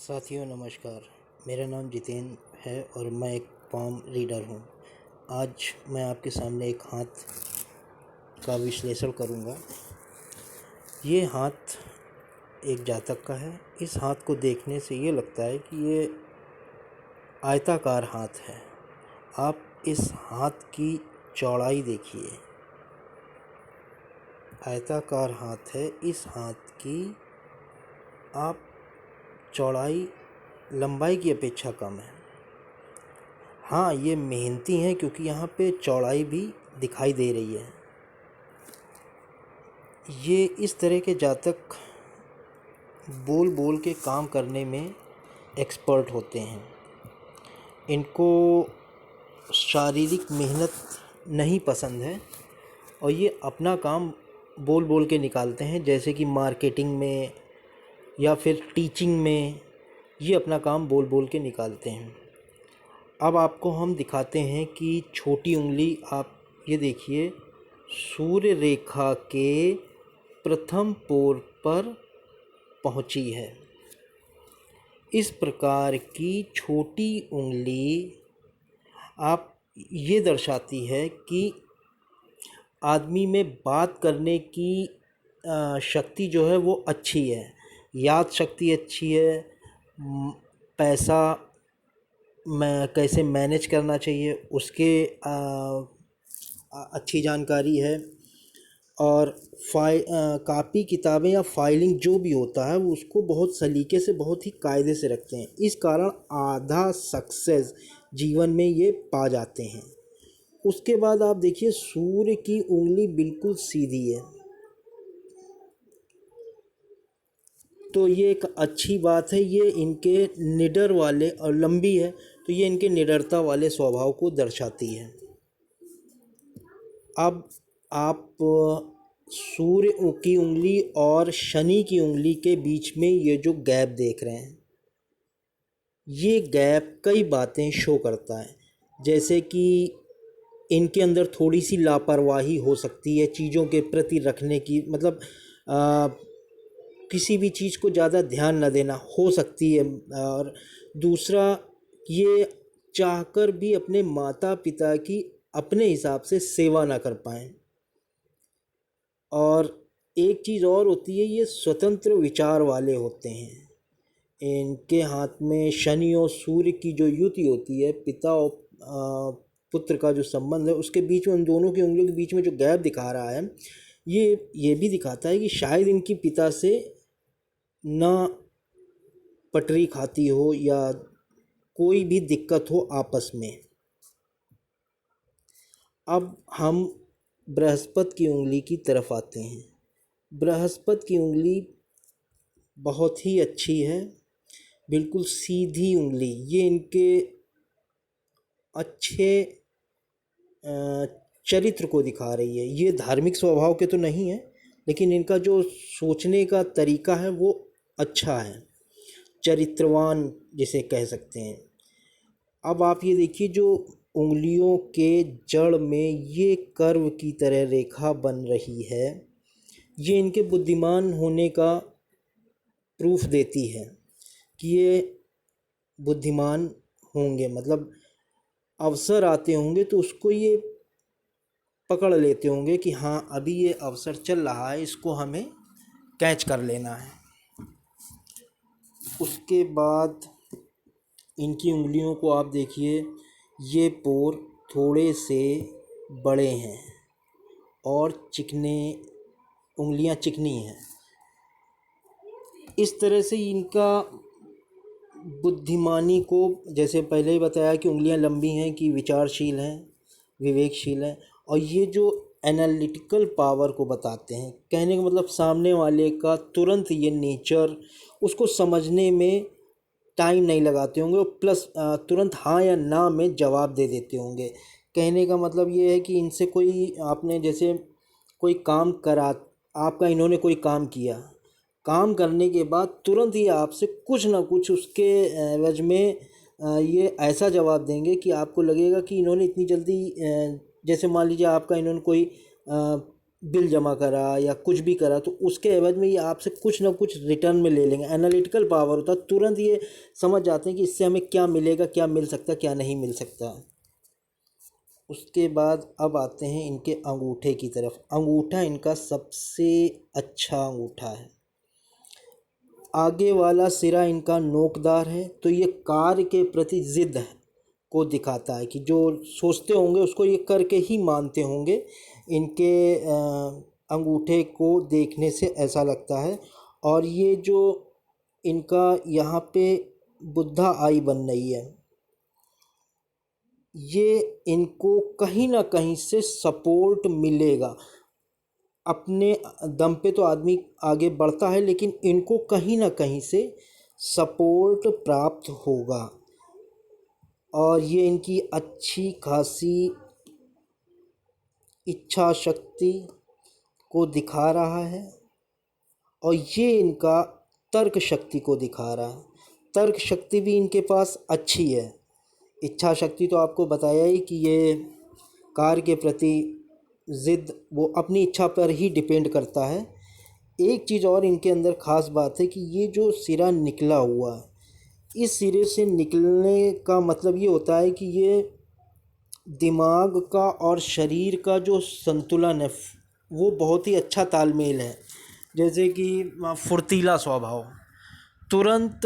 साथियों नमस्कार। मेरा नाम जितेंद्र है और मैं एक पॉम रीडर हूँ। आज मैं आपके सामने एक हाथ का विश्लेषण करूँगा। ये हाथ एक जातक का है। इस हाथ को देखने से ये लगता है कि ये आयताकार हाथ है। आप इस हाथ की चौड़ाई देखिए, आयताकार हाथ है। इस हाथ की आप चौड़ाई लंबाई की अपेक्षा कम है। हाँ, ये मेहनती हैं क्योंकि यहाँ पे चौड़ाई भी दिखाई दे रही है। ये इस तरह के जातक बोल बोल के काम करने में एक्सपर्ट होते हैं। इनको शारीरिक मेहनत नहीं पसंद है और ये अपना काम बोल बोल के निकालते हैं। जैसे कि मार्केटिंग में या फिर टीचिंग में ये अपना काम बोल बोल के निकालते हैं। अब आपको हम दिखाते हैं कि छोटी उंगली, आप ये देखिए, सूर्य रेखा के प्रथम पोर पर पहुंची है। इस प्रकार की छोटी उंगली आप ये दर्शाती है कि आदमी में बात करने की शक्ति जो है वो अच्छी है, याद शक्ति अच्छी है, पैसा कैसे मैनेज करना चाहिए उसके अच्छी जानकारी है। और कापी किताबें या फाइलिंग जो भी होता है वो उसको बहुत सलीके से, बहुत ही कायदे से रखते हैं। इस कारण आधा सक्सेस जीवन में ये पा जाते हैं। उसके बाद आप देखिए, सूर्य की उंगली बिल्कुल सीधी है, तो ये एक अच्छी बात है। ये इनके निडर वाले, और लंबी है तो ये इनके निडरता वाले स्वभाव को दर्शाती है। अब आप सूर्य की उंगली और शनि की उंगली के बीच में ये जो गैप देख रहे हैं, ये गैप कई बातें शो करता है। जैसे कि इनके अंदर थोड़ी सी लापरवाही हो सकती है चीज़ों के प्रति रखने की, मतलब किसी भी चीज़ को ज़्यादा ध्यान न देना हो सकती है। और दूसरा, ये चाहकर भी अपने माता पिता की अपने हिसाब से सेवा ना कर पाएँ। और एक चीज़ और होती है, ये स्वतंत्र विचार वाले होते हैं। इनके हाथ में शनि और सूर्य की जो युति होती है, पिता और पुत्र का जो संबंध है, उसके बीच में, उन दोनों की उंगलियों के बीच में जो गैप दिखा रहा है, ये भी दिखाता है कि शायद इनकी पिता से ना पटरी खाती हो या कोई भी दिक्कत हो आपस में। अब हम बृहस्पति की उंगली की तरफ आते हैं। बृहस्पति की उंगली बहुत ही अच्छी है, बिल्कुल सीधी उंगली। ये इनके अच्छे चरित्र को दिखा रही है। ये धार्मिक स्वभाव के तो नहीं है, लेकिन इनका जो सोचने का तरीका है वो अच्छा है, चरित्रवान जिसे कह सकते हैं। अब आप ये देखिए, जो उंगलियों के जड़ में ये कर्व की तरह रेखा बन रही है, ये इनके बुद्धिमान होने का प्रूफ देती है कि ये बुद्धिमान होंगे। मतलब अवसर आते होंगे तो उसको ये पकड़ लेते होंगे कि हाँ, अभी ये अवसर चल रहा है, इसको हमें कैच कर लेना है। उसके बाद इनकी उंगलियों को आप देखिए, ये पोर थोड़े से बड़े हैं और चिकने, उंगलियां चिकनी हैं। इस तरह से इनका बुद्धिमानी को, जैसे पहले ही बताया कि उंगलियां लंबी हैं, कि विचारशील हैं, विवेकशील हैं। और ये जो एनालिटिकल पावर को बताते हैं, कहने का मतलब सामने वाले का तुरंत ये नेचर, उसको समझने में टाइम नहीं लगाते होंगे, और प्लस तुरंत हाँ या ना में जवाब दे देते होंगे। कहने का मतलब ये है कि इनसे कोई, आपने जैसे कोई काम करा, आपका इन्होंने कोई काम किया, काम करने के बाद तुरंत ही आपसे कुछ ना कुछ उसके एवज में ये ऐसा जवाब देंगे कि आपको लगेगा कि इन्होंने इतनी जल्दी, जैसे मान लीजिए आपका इन्होंने कोई बिल जमा करा या कुछ भी करा तो उसके एवज में ये आपसे कुछ ना कुछ रिटर्न में ले लेंगे। एनालिटिकल पावर होता है, तुरंत ये समझ जाते हैं कि इससे हमें क्या मिलेगा, क्या मिल सकता है, क्या नहीं मिल सकता। उसके बाद अब आते हैं इनके अंगूठे की तरफ। अंगूठा इनका सबसे अच्छा अंगूठा है। आगे वाला सिरा इनका नोकदार है, तो ये कार्य के प्रति जिद को दिखाता है कि जो सोचते होंगे उसको ये करके ही मानते होंगे। इनके अंगूठे को देखने से ऐसा लगता है। और ये जो इनका यहाँ पे बुद्धा आई बन रही है, ये इनको कहीं ना कहीं से सपोर्ट मिलेगा। अपने दम पे तो आदमी आगे बढ़ता है, लेकिन इनको कहीं ना कहीं से सपोर्ट प्राप्त होगा। और ये इनकी अच्छी खासी इच्छा शक्ति को दिखा रहा है, और ये इनका तर्क शक्ति को दिखा रहा है। तर्क शक्ति भी इनके पास अच्छी है। इच्छा शक्ति तो आपको बताया ही कि ये कार्य के प्रति ज़िद वो अपनी इच्छा पर ही डिपेंड करता है। एक चीज़ और इनके अंदर ख़ास बात है कि ये जो सिरा निकला हुआ है, इस सिरे से निकलने का मतलब ये होता है कि ये दिमाग का और शरीर का जो संतुलन है वो बहुत ही अच्छा तालमेल है। जैसे कि फुर्तीला स्वभाव, तुरंत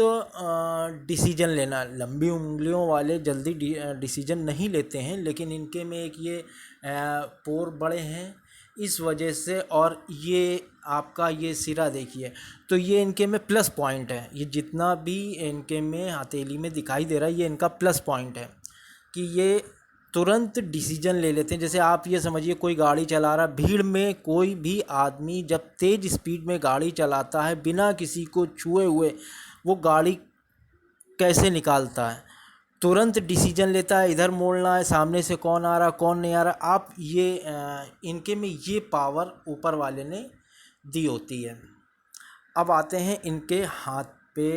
डिसीजन लेना। लंबी उंगलियों वाले जल्दी डिसीजन नहीं लेते हैं, लेकिन इनके में एक ये पोर बड़े हैं इस वजह से। और ये आपका ये सिरा देखिए, तो ये इनके में प्लस पॉइंट है। ये जितना भी इनके में हथेली में दिखाई दे रहा है, ये इनका प्लस पॉइंट है कि ये तुरंत डिसीजन ले लेते हैं। जैसे आप ये समझिए, कोई गाड़ी चला रहा, भीड़ में कोई भी आदमी जब तेज़ स्पीड में गाड़ी चलाता है बिना किसी को छुए हुए, वो गाड़ी कैसे निकालता है, तुरंत डिसीजन लेता है, इधर मोड़ना है, सामने से कौन आ रहा कौन नहीं आ रहा। आप ये इनके में ये पावर ऊपर वाले ने दी होती है। अब आते हैं इनके हाथ पे।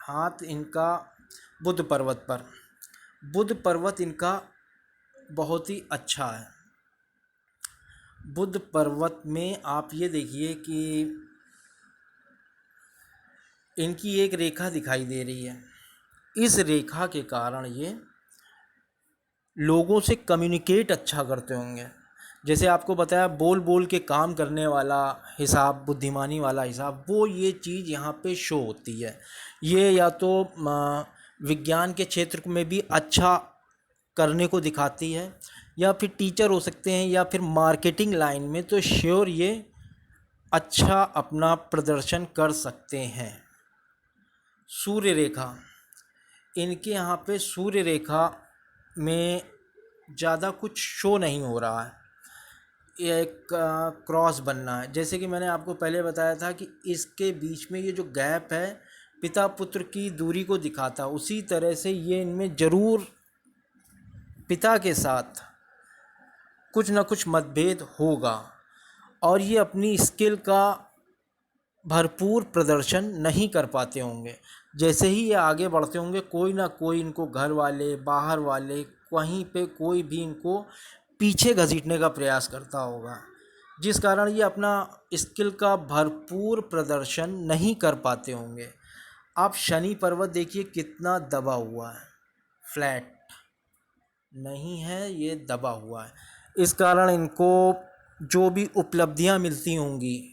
हाथ इनका बुध पर्वत पर, बुध पर्वत इनका बहुत ही अच्छा है। बुध पर्वत में आप ये देखिए कि इनकी एक रेखा दिखाई दे रही है। इस रेखा के कारण ये लोगों से कम्युनिकेट अच्छा करते होंगे। जैसे आपको बताया, बोल बोल के काम करने वाला हिसाब, बुद्धिमानी वाला हिसाब, वो ये चीज़ यहाँ पे शो होती है। ये या तो विज्ञान के क्षेत्र में भी अच्छा करने को दिखाती है, या फिर टीचर हो सकते हैं, या फिर मार्केटिंग लाइन में तो श्योर ये अच्छा अपना प्रदर्शन कर सकते हैं। सूर्य रेखा, इनके यहाँ पे सूर्य रेखा में ज़्यादा कुछ शो नहीं हो रहा है। ये एक क्रॉस बनना है। जैसे कि मैंने आपको पहले बताया था कि इसके बीच में ये जो गैप है पिता पुत्र की दूरी को दिखाता, उसी तरह से ये इनमें ज़रूर पिता के साथ कुछ ना कुछ मतभेद होगा, और ये अपनी स्किल का भरपूर प्रदर्शन नहीं कर पाते होंगे। जैसे ही ये आगे बढ़ते होंगे, कोई ना कोई इनको घर वाले, बाहर वाले, कहीं पे कोई भी इनको पीछे घसीटने का प्रयास करता होगा, जिस कारण ये अपना स्किल का भरपूर प्रदर्शन नहीं कर पाते होंगे। आप शनि पर्वत देखिए कितना दबा हुआ है, फ्लैट नहीं है, ये दबा हुआ है। इस कारण इनको जो भी उपलब्धियां मिलती होंगी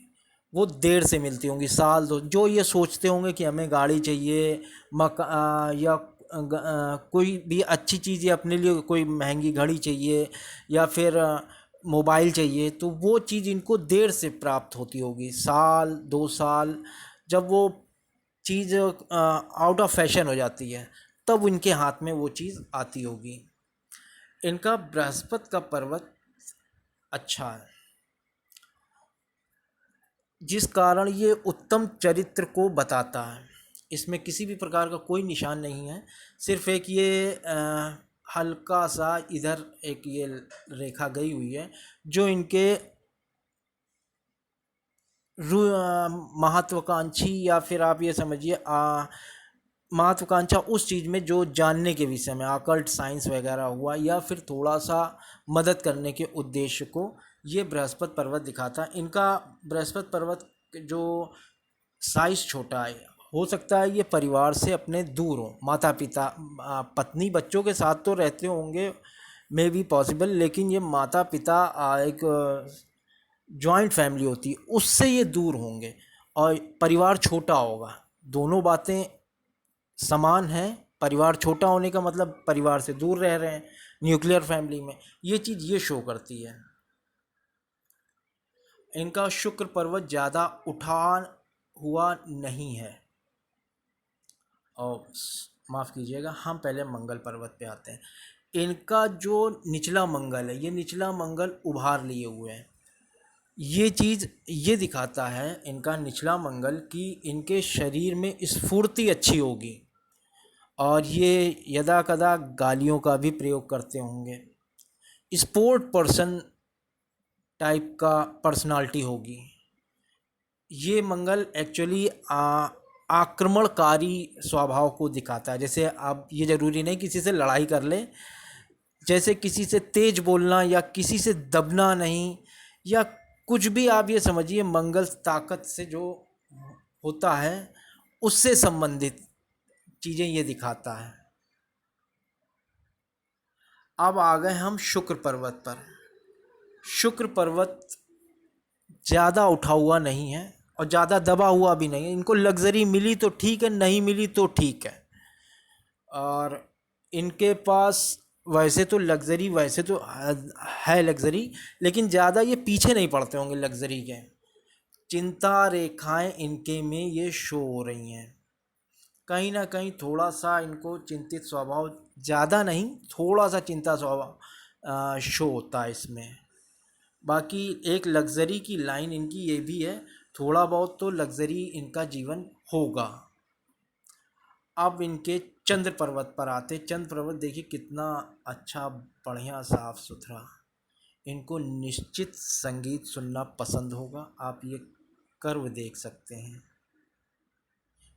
वो देर से मिलती होंगी, साल दो। जो ये सोचते होंगे कि हमें गाड़ी चाहिए, या कोई भी अच्छी चीज़, या अपने लिए कोई महंगी घड़ी चाहिए, या फिर मोबाइल चाहिए, तो वो चीज़ इनको देर से प्राप्त होती होगी, साल 2 साल। जब वो चीज़ आउट ऑफ फैशन हो जाती है, तब इनके हाथ में वो चीज़ आती होगी। इनका बृहस्पति का पर्वत अच्छा है, जिस कारण ये उत्तम चरित्र को बताता है। इसमें किसी भी प्रकार का कोई निशान नहीं है, सिर्फ एक ये हल्का सा इधर एक ये रेखा गई हुई है, जो इनके महत्वाकांक्षी, या फिर आप ये समझिए महत्वाकांक्षा उस चीज़ में जो जानने के विषय में, ऑकल्ट साइंस वगैरह हुआ, या फिर थोड़ा सा मदद करने के उद्देश्य को ये बृहस्पति पर्वत दिखाता है। इनका बृहस्पति पर्वत जो साइज छोटा है, हो सकता है ये परिवार से अपने दूर हो, माता पिता पत्नी बच्चों के साथ तो रहते होंगे, मे बी पॉसिबल, लेकिन ये माता पिता एक जॉइंट फैमिली होती है उससे ये दूर होंगे और परिवार छोटा होगा। दोनों बातें समान हैं। परिवार छोटा होने का मतलब परिवार से दूर रह रहे हैं, न्यूक्लियर फैमिली में, ये चीज़ ये शो करती है। इनका शुक्र पर्वत ज़्यादा उठा हुआ नहीं है। और माफ़ कीजिएगा, हम पहले मंगल पर्वत पे आते हैं। इनका जो निचला मंगल है, ये निचला मंगल उभार लिए हुए हैं। ये चीज़ ये दिखाता है इनका निचला मंगल कि इनके शरीर में स्फूर्ति अच्छी होगी और ये यदा कदा गालियों का भी प्रयोग करते होंगे। स्पोर्ट पर्सन टाइप का पर्सनालिटी होगी। ये मंगल एक्चुअली आक्रमणकारी स्वभाव को दिखाता है। जैसे आप, ये ज़रूरी नहीं किसी से लड़ाई कर ले, जैसे किसी से तेज बोलना या किसी से दबना नहीं, या कुछ भी आप ये समझिए मंगल ताकत से जो होता है उससे संबंधित चीज़ें ये दिखाता है। अब आ गए हम शुक्र पर्वत पर। शुक्र पर्वत ज़्यादा उठा हुआ नहीं है और ज़्यादा दबा हुआ भी नहीं है। इनको लग्जरी मिली तो ठीक है, नहीं मिली तो ठीक है। और इनके पास वैसे तो लग्जरी, वैसे तो है लग्जरी, लेकिन ज़्यादा ये पीछे नहीं पड़ते होंगे लग्जरी के। चिंता रेखाएं इनके में ये शो हो रही हैं। कहीं ना कहीं थोड़ा सा इनको चिंतित स्वभाव, ज़्यादा नहीं, थोड़ा सा चिंता स्वभाव शो होता है इसमें। बाकी एक लग्जरी की लाइन इनकी ये भी है, थोड़ा बहुत तो लग्जरी इनका जीवन होगा। अब इनके चंद्र पर्वत पर आते। चंद्र पर्वत देखिए कितना अच्छा, बढ़िया, साफ सुथरा। इनको निश्चित संगीत सुनना पसंद होगा, आप ये कर्व देख सकते हैं।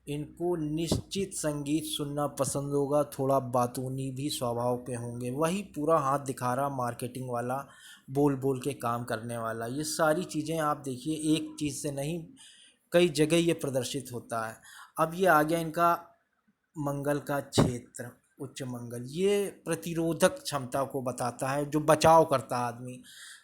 इनको निश्चित संगीत सुनना पसंद होगा, थोड़ा बातूनी भी स्वभाव के होंगे। वही पूरा हाथ दिखा रहा मार्केटिंग वाला, बोल बोल के काम करने वाला। ये सारी चीज़ें आप देखिए, एक चीज़ से नहीं, कई जगह ये प्रदर्शित होता है। अब ये आ गया इनका मंगल का क्षेत्र, उच्च मंगल। ये प्रतिरोधक क्षमता को बताता है, जो बचाव करता है आदमी।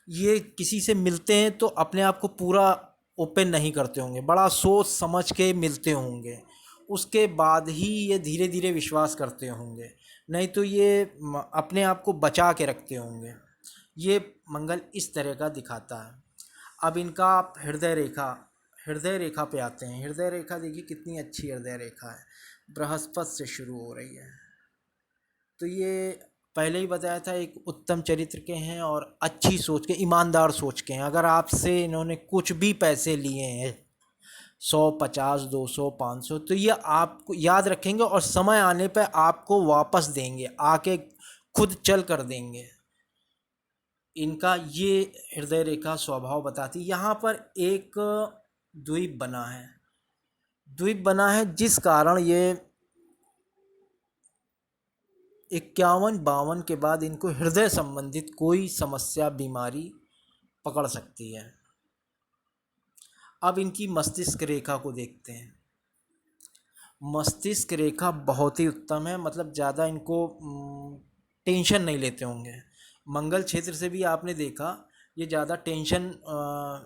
ये किसी से मिलते हैं तो अपने आप को पूरा ओपन नहीं करते होंगे, बड़ा सोच समझ के मिलते होंगे, उसके बाद ही ये धीरे धीरे विश्वास करते होंगे, नहीं तो ये अपने आप को बचा के रखते होंगे। ये मंगल इस तरह का दिखाता है। अब इनका आप हृदय रेखा पे आते हैं। हृदय रेखा देखिए कितनी अच्छी हृदय रेखा है, बृहस्पति से शुरू हो रही है। तो ये पहले ही बताया था, एक उत्तम चरित्र के हैं और अच्छी सोच के, ईमानदार सोच के हैं। अगर आपसे इन्होंने कुछ भी पैसे लिए हैं, 100, 50, 200, 500, तो ये आपको याद रखेंगे और समय आने पर आपको वापस देंगे, आके खुद चल कर देंगे। इनका ये हृदय रेखा स्वभाव बताती। यहाँ पर एक द्वीप बना है, जिस कारण ये 51-52 के बाद इनको हृदय संबंधित कोई समस्या, बीमारी पकड़ सकती है। अब इनकी मस्तिष्क रेखा को देखते हैं। मस्तिष्क रेखा बहुत ही उत्तम है, मतलब ज़्यादा इनको टेंशन नहीं लेते होंगे। मंगल क्षेत्र से भी आपने देखा, ये ज़्यादा टेंशन,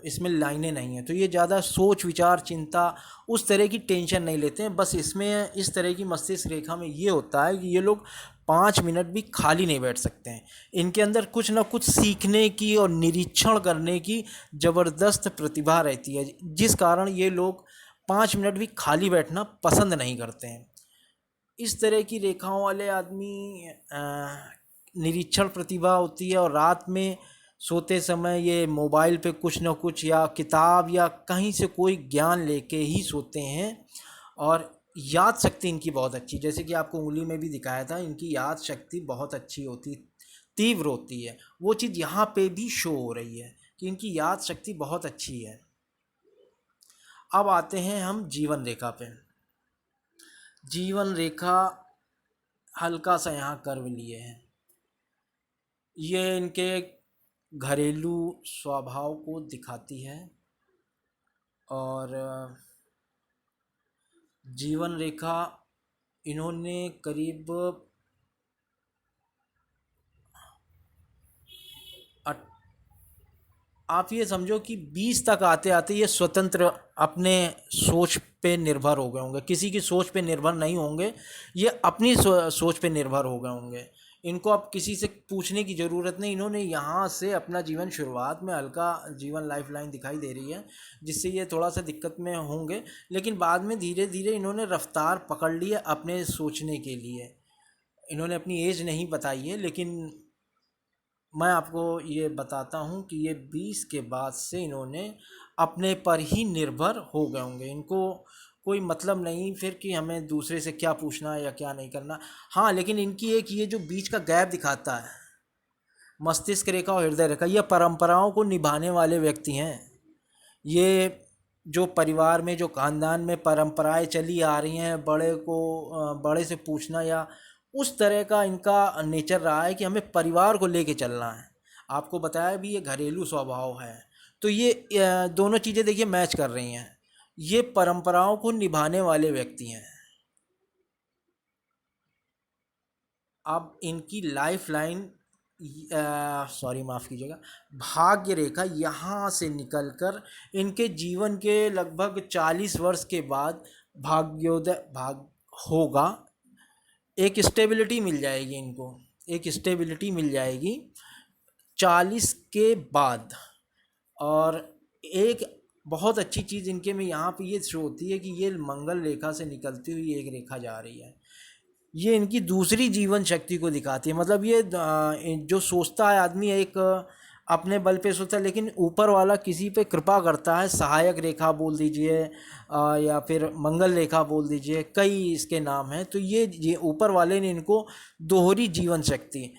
इसमें लाइनें नहीं हैं, तो ये ज़्यादा सोच विचार चिंता उस तरह की टेंशन नहीं लेते हैं। बस इसमें इस तरह की मस्तिष्क रेखा में ये होता है कि ये लोग 5 मिनट भी खाली नहीं बैठ सकते हैं। इनके अंदर कुछ ना कुछ सीखने की और निरीक्षण करने की ज़बरदस्त प्रतिभा रहती है, जिस कारण ये लोग 5 मिनट भी खाली बैठना पसंद नहीं करते हैं। इस तरह की रेखाओं वाले आदमी निरीक्षण प्रतिभा होती है, और रात में सोते समय ये मोबाइल पे कुछ ना कुछ या किताब या कहीं से कोई ज्ञान लेके ही सोते हैं। और याद शक्ति इनकी बहुत अच्छी, जैसे कि आपको उंगली में भी दिखाया था, इनकी याद शक्ति बहुत अच्छी होती, तीव्र होती है। वो चीज़ यहाँ पे भी शो हो रही है कि इनकी याद शक्ति बहुत अच्छी है। अब आते हैं हम जीवन रेखा पे। जीवन रेखा हल्का सा यहाँ कर्व लिए हैं। ये इनके घरेलू स्वभाव को दिखाती है और जीवन रेखा इन्होंने करीब अट- आप ये समझो कि 20 तक आते आते ये स्वतंत्र अपने सोच पे निर्भर हो गए होंगे, किसी की सोच पे निर्भर नहीं होंगे, ये अपनी सोच पे निर्भर हो गए होंगे। इनको अब किसी से पूछने की ज़रूरत नहीं, इन्होंने यहाँ से अपना जीवन शुरुआत में हल्का जीवन लाइफ लाइन दिखाई दे रही है, जिससे ये थोड़ा सा दिक्कत में होंगे, लेकिन बाद में धीरे धीरे इन्होंने रफ्तार पकड़ ली है अपने सोचने के लिए। इन्होंने अपनी एज नहीं बताई है, लेकिन मैं आपको ये बताता हूँ कि ये 20 के बाद से इन्होंने अपने पर ही निर्भर हो गए होंगे। इनको कोई मतलब नहीं फिर कि हमें दूसरे से क्या पूछना है या क्या नहीं करना। हाँ, लेकिन इनकी एक ये जो बीच का गैप दिखाता है, मस्तिष्क रेखा और हृदय रेखा, ये परंपराओं को निभाने वाले व्यक्ति हैं। ये जो परिवार में, जो खानदान में परंपराएं चली आ रही हैं, बड़े से पूछना या उस तरह का इनका नेचर रहा है कि हमें परिवार को लेके चलना है। आपको बताया भी ये घरेलू स्वभाव है, तो ये दोनों चीज़ें देखिए मैच कर रही हैं। ये परंपराओं को निभाने वाले व्यक्ति हैं। अब इनकी लाइफ लाइन, सॉरी माफ़ कीजिएगा, भाग्य रेखा यहाँ से निकलकर इनके जीवन के लगभग 40 वर्ष के बाद भाग होगा। एक स्टेबिलिटी मिल जाएगी इनको, एक स्टेबिलिटी मिल जाएगी 40 के बाद। और एक बहुत अच्छी चीज़ इनके में यहाँ पे ये शो होती है कि ये मंगल रेखा से निकलती हुई एक रेखा जा रही है। ये इनकी दूसरी जीवन शक्ति को दिखाती है। मतलब ये जो सोचता है आदमी एक अपने बल पे सोचता है, लेकिन ऊपर वाला किसी पे कृपा करता है। सहायक रेखा बोल दीजिए या फिर मंगल रेखा बोल दीजिए, कई इसके नाम हैं। तो ये ऊपर वाले ने इनको दोहरी जीवन शक्ति,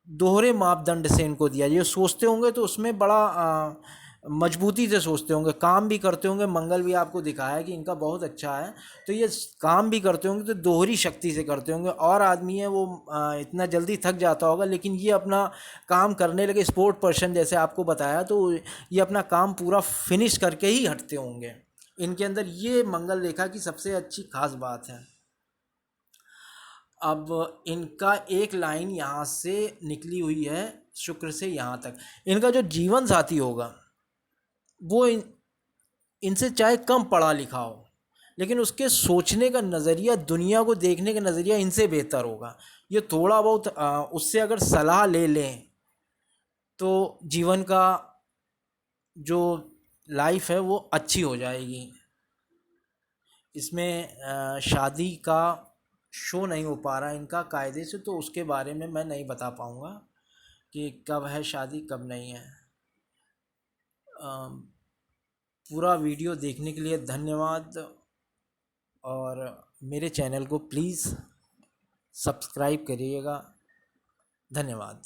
दोहरे मापदंड से इनको दिया। ये सोचते होंगे तो उसमें बड़ा मजबूती से सोचते होंगे, काम भी करते होंगे। मंगल भी आपको दिखाया है कि इनका बहुत अच्छा है, तो ये काम भी करते होंगे तो दोहरी शक्ति से करते होंगे। और आदमी है वो इतना जल्दी थक जाता होगा, लेकिन ये अपना काम करने लगे, स्पोर्ट पर्सन जैसे आपको बताया, तो ये अपना काम पूरा फिनिश करके ही हटते होंगे। इनके अंदर ये मंगल रेखा की सबसे अच्छी खास बात है। अब इनका एक लाइन यहाँ से निकली हुई है शुक्र से यहाँ तक। इनका जो जीवन साथी होगा वो इनसे चाहे कम पढ़ा लिखा हो, लेकिन उसके सोचने का नज़रिया, दुनिया को देखने का नज़रिया इनसे बेहतर होगा। ये थोड़ा बहुत उससे अगर सलाह ले लें तो जीवन का जो लाइफ है वो अच्छी हो जाएगी। इसमें शादी का शो नहीं हो पा रहा है इनका कायदे से, तो उसके बारे में मैं नहीं बता पाऊँगा कि कब है शादी कब नहीं है। पूरा वीडियो देखने के लिए धन्यवाद, और मेरे चैनल को प्लीज़ सब्सक्राइब करिएगा। धन्यवाद।